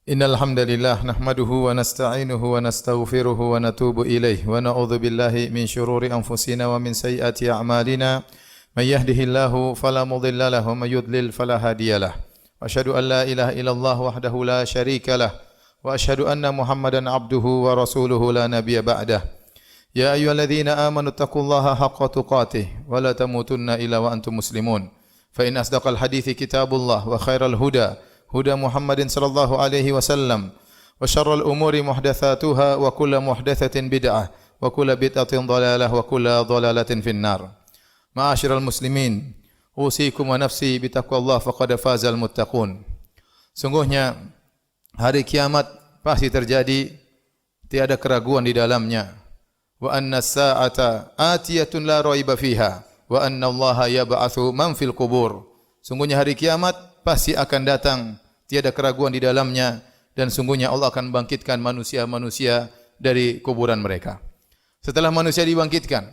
Innal hamdalillah nahmaduhu wa nasta'inuhu wa nastaghfiruhu wa natubu ilayh wa na'udzu billahi min shururi anfusina wa min sayyiati a'malina may yahdihillahu fala mudilla lahu wa may yudlil fala hadiyalah wa asyhadu an la ilaha illallah wahdahu la syarika lah wa asyhadu anna Muhammadan abduhu wa rasuluhu la nabiyya ba'dah. Ya ayyuhalladzina amanu taqullaha haqqa tuqatih wa la tamutunna illa wa antum muslimun. Fa in asdaqal hadithi kitabullah wa khairal huda huda Muhammadin sallallahu alaihi wasallam wa syarrul umuri muhdatsatuha wa kullu muhdatsatin bid'ah wa kullu bid'atin dhalalah wa kullu dhalalatin finnar. Ma'asyiral muslimin, usikum wa nafsi bitaqwallah faqad fazal muttaqun. Sungguhnya hari kiamat pasti terjadi, tiada keraguan di dalamnya. Wa anna as-sa'ata atiyatun la raiba fiha wa anna Allaha yab'atsu man fil qubur. Sungguhnya hari kiamat pasti akan datang, tiada keraguan di dalamnya, dan sungguhnya Allah akan membangkitkan manusia-manusia dari kuburan mereka. Setelah manusia dibangkitkan,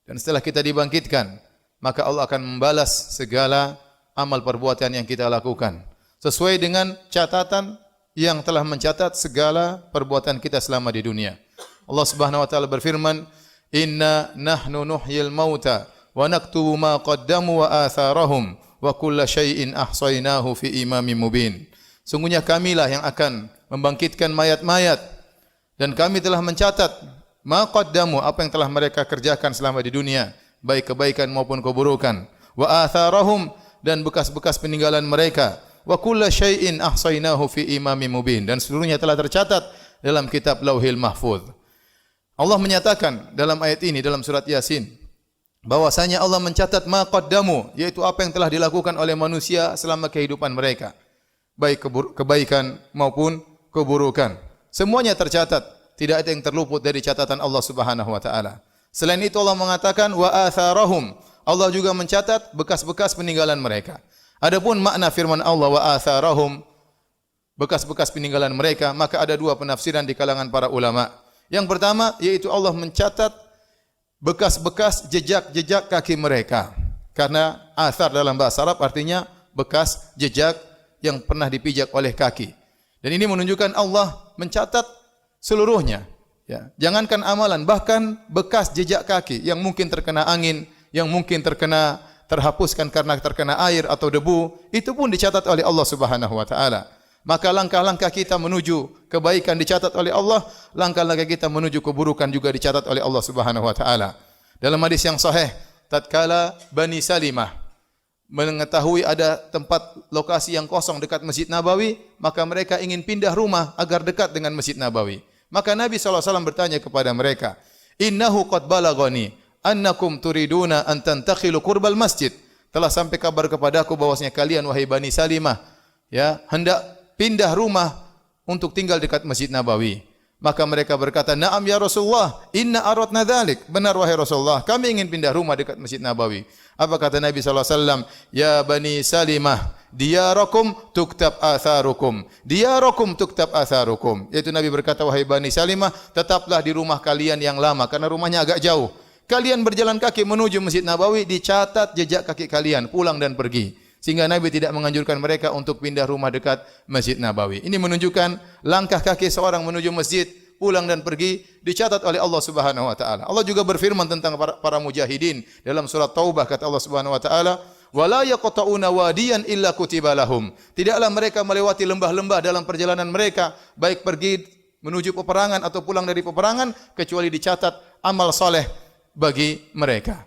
dan setelah kita dibangkitkan, maka Allah akan membalas segala amal perbuatan yang kita lakukan, sesuai dengan catatan yang telah mencatat segala perbuatan kita selama di dunia. Allah Subhanahu wa taala berfirman, "Inna nahnu nuhyil mauta wa naktubu ma qaddamu wa atharahum wa kulla syai'in ahsaynahu fi imamin mubin." Sungguhnya kamilah yang akan membangkitkan mayat-mayat, dan kami telah mencatat ma qaddamu, apa yang telah mereka kerjakan selama di dunia, baik kebaikan maupun keburukan, wa atharahum, dan bekas-bekas peninggalan mereka, wa kulla syai'in ahsaynahu fi imamin mubin, dan seluruhnya telah tercatat dalam kitab Lauhil Mahfuz. Allah menyatakan dalam ayat ini dalam surat Yasin bahwasanya Allah mencatat ma qaddamu, yaitu apa yang telah dilakukan oleh manusia selama kehidupan mereka, baik kebaikan maupun keburukan. Semuanya tercatat, tidak ada yang terluput dari catatan Allah Subhanahu wa taala. Selain itu Allah mengatakan wa atharahum, Allah juga mencatat bekas-bekas peninggalan mereka. Adapun makna firman Allah wa atharahum, bekas-bekas peninggalan mereka, maka ada dua penafsiran di kalangan para ulama. Yang pertama yaitu Allah mencatat bekas-bekas jejak-jejak kaki mereka. Karena athar dalam bahasa Arab artinya bekas jejak yang pernah dipijak oleh kaki. Dan ini menunjukkan Allah mencatat seluruhnya. Ya, jangankan amalan, bahkan bekas jejak kaki yang mungkin terkena angin, yang mungkin terhapuskan karena terkena air atau debu, itu pun dicatat oleh Allah Subhanahu wa taala. Maka langkah-langkah kita menuju kebaikan dicatat oleh Allah, langkah-langkah kita menuju keburukan juga dicatat oleh Allah Subhanahu wa taala. Dalam hadis yang sahih, tatkala Bani Salimah mengetahui ada tempat lokasi yang kosong dekat Masjid Nabawi, maka mereka ingin pindah rumah agar dekat dengan Masjid Nabawi. Maka Nabi SAW bertanya kepada mereka, "Innahu qad balagani annakum turiduna an tantakhilu qurbal masjid." Telah sampai kabar kepadaku bahwasanya kalian wahai Bani Salimah, ya, hendak pindah rumah untuk tinggal dekat Masjid Nabawi. Maka mereka berkata, "Na'am ya Rasulullah, inna aradna dzalik." Benar wahai Rasulullah, kami ingin pindah rumah dekat Masjid Nabawi. Apa kata Nabi sallallahu alaihi wasallam? "Ya Bani Salimah, diyarakum tuktab atharukum. Diyarakum tuktab atharukum." Yaitu Nabi berkata, "Wahai Bani Salimah, tetaplah di rumah kalian yang lama karena rumahnya agak jauh. Kalian berjalan kaki menuju Masjid Nabawi, dicatat jejak kaki kalian pulang dan pergi." Sehingga Nabi tidak menganjurkan mereka untuk pindah rumah dekat Masjid Nabawi. Ini menunjukkan langkah kaki seorang menuju masjid, pulang dan pergi, dicatat oleh Allah Subhanahu wa taala. Allah juga berfirman tentang para mujahidin dalam surat Taubah, kata Allah Subhanahu wa taala, "Wala yaqta'una wadiyan illa kutiba lahum." Tidaklah mereka melewati lembah-lembah dalam perjalanan mereka, baik pergi menuju peperangan atau pulang dari peperangan, kecuali dicatat amal saleh bagi mereka.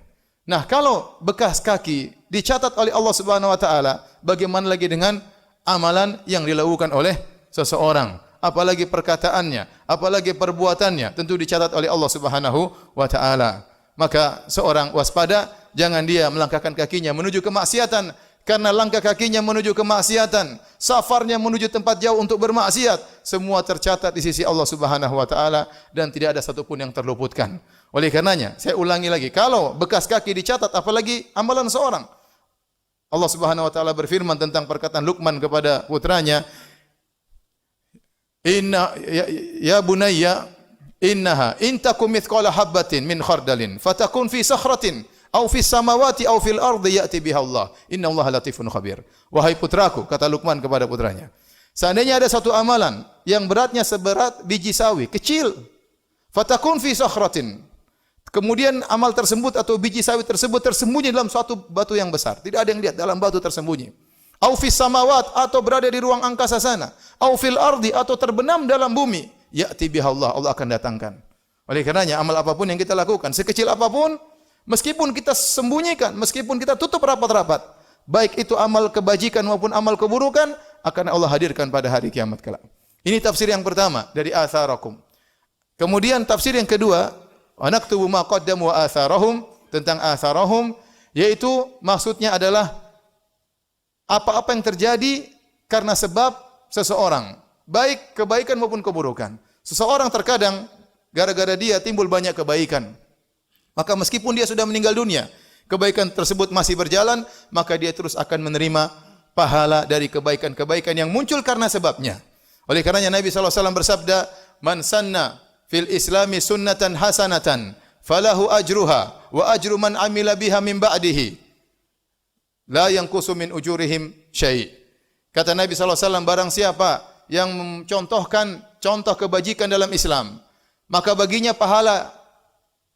Nah, kalau bekas kaki dicatat oleh Allah Subhanahu wa taala, bagaimana lagi dengan amalan yang dilakukan oleh seseorang? Apalagi perkataannya, apalagi perbuatannya, tentu dicatat oleh Allah Subhanahu wa taala. Maka seorang waspada, jangan dia melangkahkan kakinya menuju kemaksiatan, karena langkah kakinya menuju kemaksiatan, safarnya menuju tempat jauh untuk bermaksiat, semua tercatat di sisi Allah Subhanahu wa taala dan tidak ada satupun yang terluputkan. Oleh karenanya, saya ulangi lagi, kalau bekas kaki dicatat, apalagi amalan seorang. Allah Subhanahu wa taala berfirman tentang perkataan Luqman kepada putranya, "Inna ya bunayya innaha in takum mithqala habatin min khardalin fatakun fi sakhratin aw fis samawati aw fil ardi ya'ti biha Allah. Innallaha latifun khabir." Wahai putraku, kata Luqman kepada putranya, Seandainya ada satu amalan yang beratnya seberat biji sawi, kecil, fatakun fi sakhratin. Kemudian amal tersebut atau biji sawi tersebut tersembunyi dalam suatu batu yang besar. Tidak ada yang lihat, dalam batu tersembunyi. Au fis samawat, atau berada di ruang angkasa sana. Au fil ardi, atau terbenam dalam bumi. Ya'ti biha Allah, Allah akan datangkan. Oleh karenanya amal apapun yang kita lakukan, sekecil apapun, meskipun kita sembunyikan, meskipun kita tutup rapat-rapat, baik itu amal kebajikan maupun amal keburukan, akan Allah hadirkan pada hari kiamat kelak. Ini tafsir yang pertama dari atharakum. Kemudian tafsir yang kedua, wa naktubu ma qaddamu wa atharahum, tentang atharahum, yaitu maksudnya adalah apa-apa yang terjadi karena sebab seseorang, baik kebaikan maupun keburukan. Seseorang terkadang gara-gara dia timbul banyak kebaikan, maka meskipun dia sudah meninggal dunia, kebaikan tersebut masih berjalan, maka dia terus akan menerima pahala dari kebaikan-kebaikan yang muncul karena sebabnya. Oleh karenanya Nabi SAW bersabda, "Man sanna fil islami sunnatan hasanatan, falahu ajruha wa ajru man amila biha min ba'dihi. La yanqusu min ujurihim syai'." Kata Nabi SAW, barang siapa yang mencontohkan contoh kebajikan dalam Islam, maka baginya pahala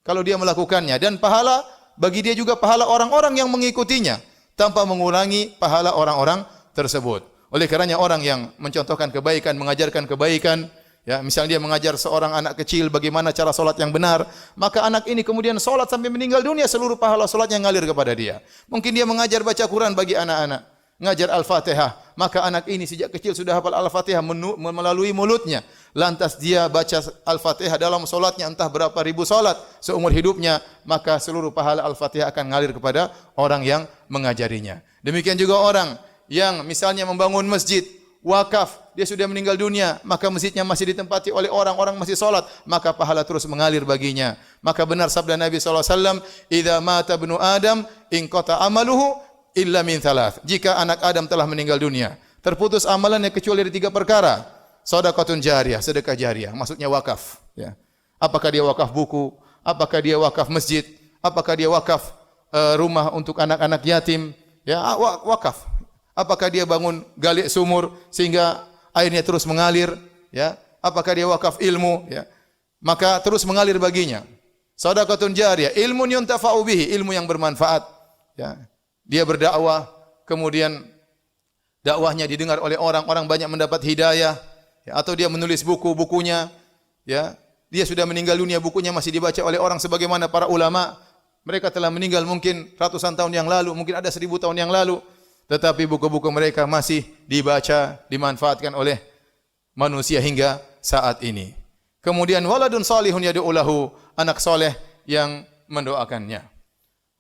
kalau dia melakukannya, dan pahala bagi dia juga pahala orang-orang yang mengikutinya, tanpa mengurangi pahala orang-orang tersebut. Oleh karenanya orang yang mencontohkan kebaikan, mengajarkan kebaikan, ya, misalnya dia mengajar seorang anak kecil bagaimana cara salat yang benar, maka anak ini kemudian salat sampai meninggal dunia, seluruh pahala salatnya ngalir kepada dia. Mungkin dia mengajar baca Quran bagi anak-anak, ngajar Al-Fatihah, maka anak ini sejak kecil sudah hafal Al-Fatihah melalui mulutnya. Lantas dia baca Al-Fatihah dalam salatnya entah berapa ribu salat seumur hidupnya, maka seluruh pahala Al-Fatihah akan ngalir kepada orang yang mengajarinya. Demikian juga orang yang misalnya membangun masjid, wakaf, dia sudah meninggal dunia, maka masjidnya masih ditempati oleh orang-orang masih salat, maka pahala terus mengalir baginya. Maka benar sabda Nabi SAW, "Idza mata ibnu Adam, inqata amaluhu illa min thalath." Jika anak Adam telah meninggal dunia, terputus amalannya kecuali dari 3 perkara. Sedekahun jariyah, sedekah jariyah, maksudnya wakaf, ya. Apakah dia wakaf buku, apakah dia wakaf masjid, apakah dia wakaf rumah untuk anak-anak yatim, ya, wakaf. Apakah dia bangun gali sumur sehingga airnya terus mengalir, ya. Apakah dia wakaf ilmu, ya. Maka terus mengalir baginya. Sedekahun jariyah, ilmun yuntafa'u bihi, ilmu yang bermanfaat, ya. Dia berdakwah, kemudian dakwahnya didengar oleh orang banyak mendapat hidayah, ya, atau dia menulis bukunya, ya, dia sudah meninggal dunia, bukunya masih dibaca oleh orang sebagaimana para ulama. Mereka telah meninggal mungkin ratusan tahun yang lalu, mungkin ada 1000 tahun yang lalu, tetapi buku-buku mereka masih dibaca, dimanfaatkan oleh manusia hingga saat ini. Kemudian waladun salihun yad'u lahu, anak soleh yang mendoakannya.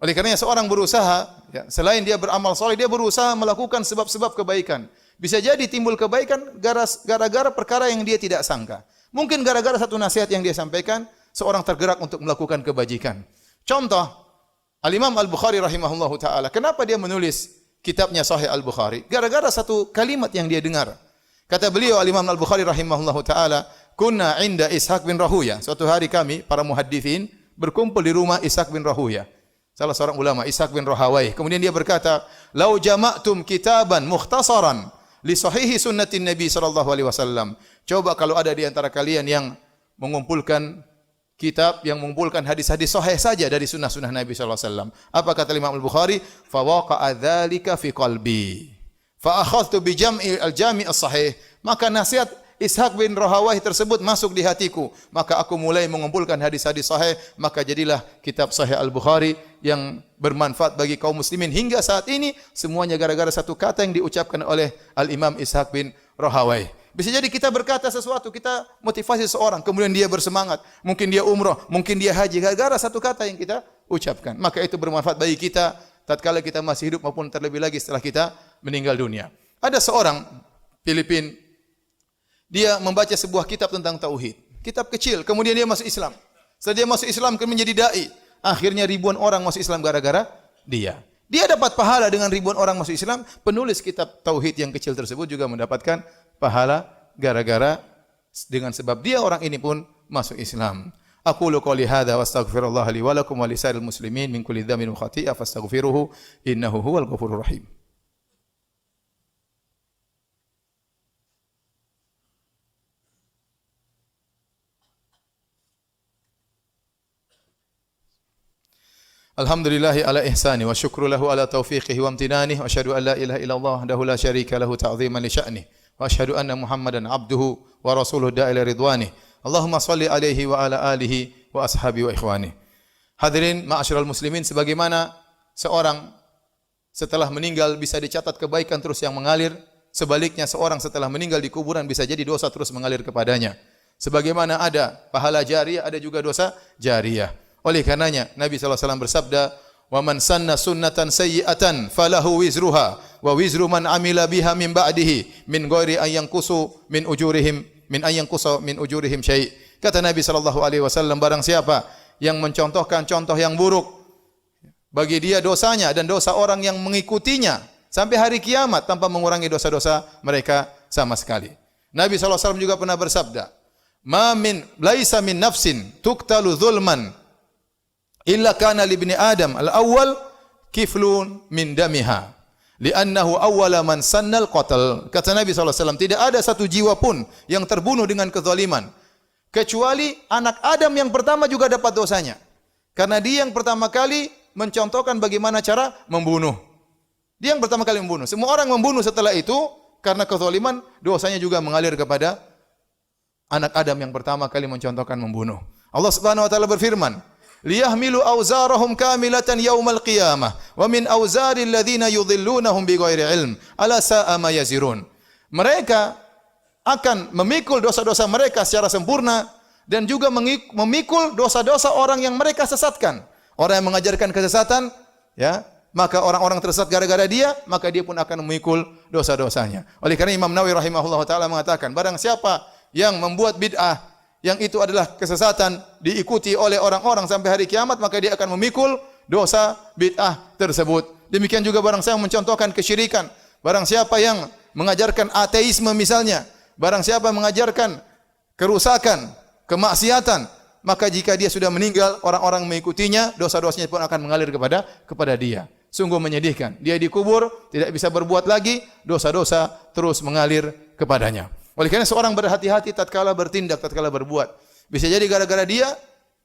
Oleh karenanya seorang berusaha, ya, selain dia beramal soleh, dia berusaha melakukan sebab-sebab kebaikan. Bisa jadi timbul kebaikan gara-gara perkara yang dia tidak sangka. Mungkin gara-gara satu nasihat yang dia sampaikan, seorang tergerak untuk melakukan kebajikan. Contoh, Al-Imam Al-Bukhari rahimahullahu ta'ala. Kenapa dia menulis kitabnya Sahih Al-Bukhari? Gara-gara satu kalimat yang dia dengar. Kata beliau Al-Imam Al-Bukhari rahimahullahu ta'ala, "Kunna inda Ishaq bin Rahuya." Suatu hari kami, para muhaddithin, berkumpul di rumah Ishaq bin Rahuya, salah seorang ulama, Ishaq bin Rahawai. Kemudian dia berkata, "Lau jama'tum kitaban mukhtasaran li sahihi sunnatin Nabi sallallahu alaihi wasallam." Coba kalau ada di antara kalian yang mengumpulkan kitab yang mengumpulkan hadis-hadis sahih saja dari sunnah-sunnah Nabi sallallahu alaihi wasallam. Apa kata Imam Al-Bukhari? "Fa waqa'a dzalika fi qalbi. Fa akhadhtu bi jam'i al-jami' as-sahih." Maka nasihat Ishaq bin Rahawai tersebut masuk di hatiku, maka aku mulai mengumpulkan hadis-hadis sahih, maka jadilah kitab Sahih Al-Bukhari yang bermanfaat bagi kaum muslimin hingga saat ini, semuanya gara-gara satu kata yang diucapkan oleh Al-Imam Ishaq bin Rahawai. Bisa jadi kita berkata sesuatu, kita motivasi seorang, kemudian dia bersemangat, mungkin dia umrah, mungkin dia haji, gara-gara satu kata yang kita ucapkan, maka itu bermanfaat bagi kita tatkala kita masih hidup maupun terlebih lagi setelah kita meninggal dunia. Ada seorang Filipin, dia membaca sebuah kitab tentang tauhid, kitab kecil, kemudian dia masuk Islam. Setelah dia masuk Islam, kemudian menjadi dai. Akhirnya ribuan orang masuk Islam gara-gara dia. Dia dapat pahala dengan ribuan orang masuk Islam. Penulis kitab tauhid yang kecil tersebut juga mendapatkan pahala gara-gara dengan sebab dia orang ini pun masuk Islam. Aqulu qouli hadza wa astaghfirullah li wa lakum wa lisairil muslimin min kulli dhanbin wa khati'ah fastaghfiruhu innahu huwal ghafurur rahim. Alhamdulillahi ala ihsani wa syukru lahu ala taufiqihi wa amtinanihi wa asyhadu an la ilaha illallah wahdahu la syarika lahu ta'ziman li sya'nihi wa asyhadu anna Muhammadan abduhu wa rasuluhu da'ila ridwanihi. Allahumma shalli alaihi wa ala alihi wa ashabi wa ikhwani. Hadirin ma'asyiral muslimin, sebagaimana seorang setelah meninggal bisa dicatat kebaikan terus yang mengalir, sebaliknya seorang setelah meninggal di kuburan bisa jadi dosa terus mengalir kepadanya. Sebagaimana ada pahala jariyah, ada juga dosa jariyah. Oleh karenanya Nabi SAW bersabda, "Wa man sanna sunnatan sayyi'atan falahu wizruha wa wizru man amila biha min ba'dihi min ghairi an yanqusu min ujurihim syai'." Kata Nabi SAW, barang siapa yang mencontohkan contoh yang buruk, bagi dia dosanya dan dosa orang yang mengikutinya sampai hari kiamat tanpa mengurangi dosa-dosa mereka sama sekali. Nabi SAW juga pernah bersabda, laisa min nafsin tuqtalu zulman illa kana li ibni Adam al-awwal kiflun min damiha li'annahu awwala man sannal qatl." Kata Nabi SAW, tidak ada satu jiwa pun yang terbunuh dengan kezaliman kecuali anak Adam yang pertama juga dapat dosanya, karena dia yang pertama kali mencontohkan bagaimana cara membunuh. Dia yang pertama kali membunuh. Semua orang membunuh setelah itu karena kezaliman, dosanya juga mengalir kepada anak Adam yang pertama kali mencontohkan membunuh. Allah Subhanahu wa taala berfirman, liyahmilu awzarahum kamilatan yaumal qiyamah wa min awzaril ladzina yudhillunahum bighairi ilm ala sa'a ma yazirun. Mereka akan memikul dosa-dosa mereka secara sempurna dan juga memikul dosa-dosa orang yang mereka sesatkan. Orang yang mengajarkan kesesatan, ya, maka orang-orang tersesat gara-gara dia, maka dia pun akan memikul dosa-dosanya. Oleh karena Imam Nawawi rahimahullah taala mengatakan, barang siapa yang membuat bid'ah yang itu adalah kesesatan diikuti oleh orang-orang sampai hari kiamat, maka dia akan memikul dosa bid'ah tersebut. Demikian juga barang siapa mencontohkan kesyirikan, barang siapa yang mengajarkan ateisme misalnya, barang siapa mengajarkan kerusakan, kemaksiatan, maka jika dia sudah meninggal, orang-orang mengikutinya, dosa-dosanya pun akan mengalir kepada dia. Sungguh menyedihkan. Dia dikubur, tidak bisa berbuat lagi, dosa-dosa terus mengalir kepadanya. Oleh karena seorang berhati-hati tatkala bertindak, tatkala berbuat. Bisa jadi gara-gara dia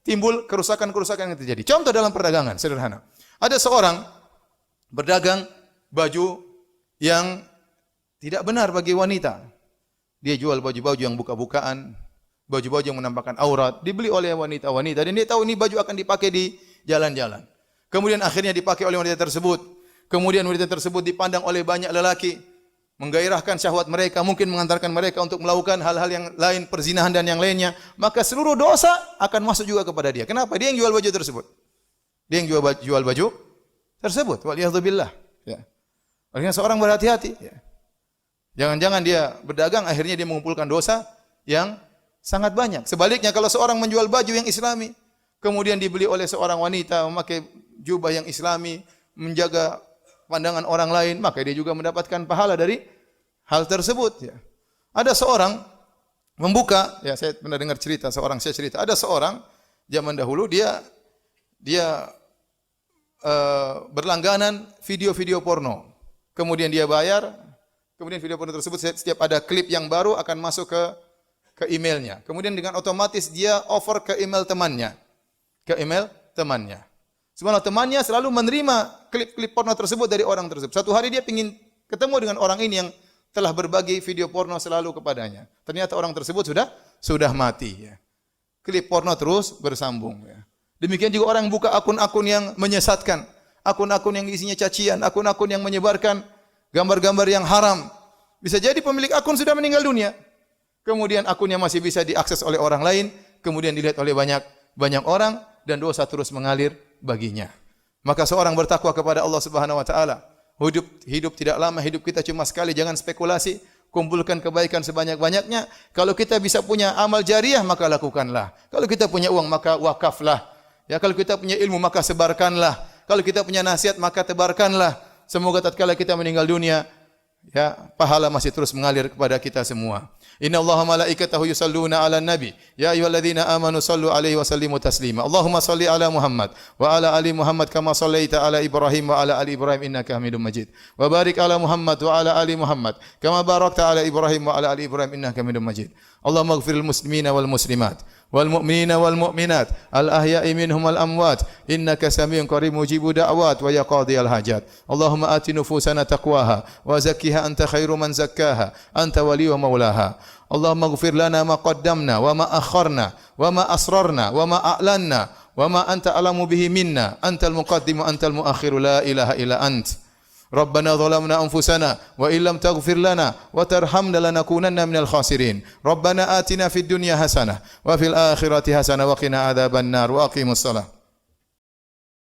timbul kerusakan-kerusakan yang terjadi. Contoh dalam perdagangan sederhana. Ada seorang berdagang baju yang tidak benar bagi wanita. Dia jual baju-baju yang buka-bukaan, baju-baju yang menampakkan aurat, dibeli oleh wanita-wanita dan dia tahu ini baju akan dipakai di jalan-jalan. Kemudian akhirnya dipakai oleh wanita tersebut. Kemudian wanita tersebut dipandang oleh banyak lelaki, menggairahkan syahwat mereka, mungkin mengantarkan mereka untuk melakukan hal-hal yang lain, perzinahan dan yang lainnya, maka seluruh dosa akan masuk juga kepada dia. Kenapa? Dia yang jual baju tersebut. Dia yang jual baju tersebut. Waliyadzubillah. Ya. Oleh seorang berhati-hati. Ya. Jangan-jangan dia berdagang, akhirnya dia mengumpulkan dosa yang sangat banyak. Sebaliknya kalau seorang menjual baju yang islami, kemudian dibeli oleh seorang wanita, memakai jubah yang islami, menjaga pandangan orang lain, maka dia juga mendapatkan pahala dari hal tersebut. Ya. Ada seorang membuka, ya saya pernah dengar cerita, ada seorang zaman dahulu dia berlangganan video-video porno. Kemudian dia bayar, kemudian video porno tersebut setiap ada klip yang baru akan masuk ke emailnya. Kemudian dengan otomatis dia offer ke email temannya. Sebenarnya temannya selalu menerima klip-klip porno tersebut dari orang tersebut. Satu hari dia ingin ketemu dengan orang ini yang telah berbagi video porno selalu kepadanya. Ternyata orang tersebut sudah mati. Ya. Klip porno terus bersambung. Ya. Demikian juga orang yang buka akun-akun yang menyesatkan, akun-akun yang isinya cacian, akun-akun yang menyebarkan gambar-gambar yang haram. Bisa jadi pemilik akun sudah meninggal dunia. Kemudian akunnya masih bisa diakses oleh orang lain, kemudian dilihat oleh banyak orang dan dosa terus mengalir baginya. Maka seorang bertakwa kepada Allah Subhanahu wa taala. Hidup tidak lama, hidup kita cuma sekali, jangan spekulasi, kumpulkan kebaikan sebanyak-banyaknya. Kalau kita bisa punya amal jariah maka lakukanlah. Kalau kita punya uang maka wakaflah. Ya, kalau kita punya ilmu maka sebarkanlah. Kalau kita punya nasihat maka tebarkanlah. Semoga tatkala kita meninggal dunia, ya, pahala masih terus mengalir kepada kita semua. Innallaha malaikatahu yusalluna 'alan nabi ya ayyuhalladzina amanu sallu 'alaihi wa sallimu taslima. Allahumma shalli 'ala Muhammad wa 'ala ali Muhammad kama shallaita 'ala Ibrahim wa 'ala ali Ibrahim innaka Hamidum Majid. Wa barik 'ala Muhammad wa 'ala ali Muhammad kama barakta 'ala Ibrahim wa 'ala ali Ibrahim innaka Hamidum Majid. Allahumma ighfiril muslimina wal muslimat والمؤمنين والمؤمنات الأحياء منهم والأموات إنك سميع قريب مجيب دعوات ويا قاضي الحاجات اللهم آت نفوسنا تقواها وزكها أنت خير من زكاها أنت ولي ومولاها اللهم اغفر لنا ما قدمنا وما أخرنا وما أسررنا وما أعلنا وما أنت أعلم به منا أنت المقدم وأنت المؤخر لا إله إلا أنت ربنا ظلمنا أنفسنا وإن لم تغفر لنا وترحمنا لنكونن من الخاسرين ربنا آتنا في الدنيا حسنة وفي الآخرة حسنة وقنا عذاب النار وأقيموا الصلاة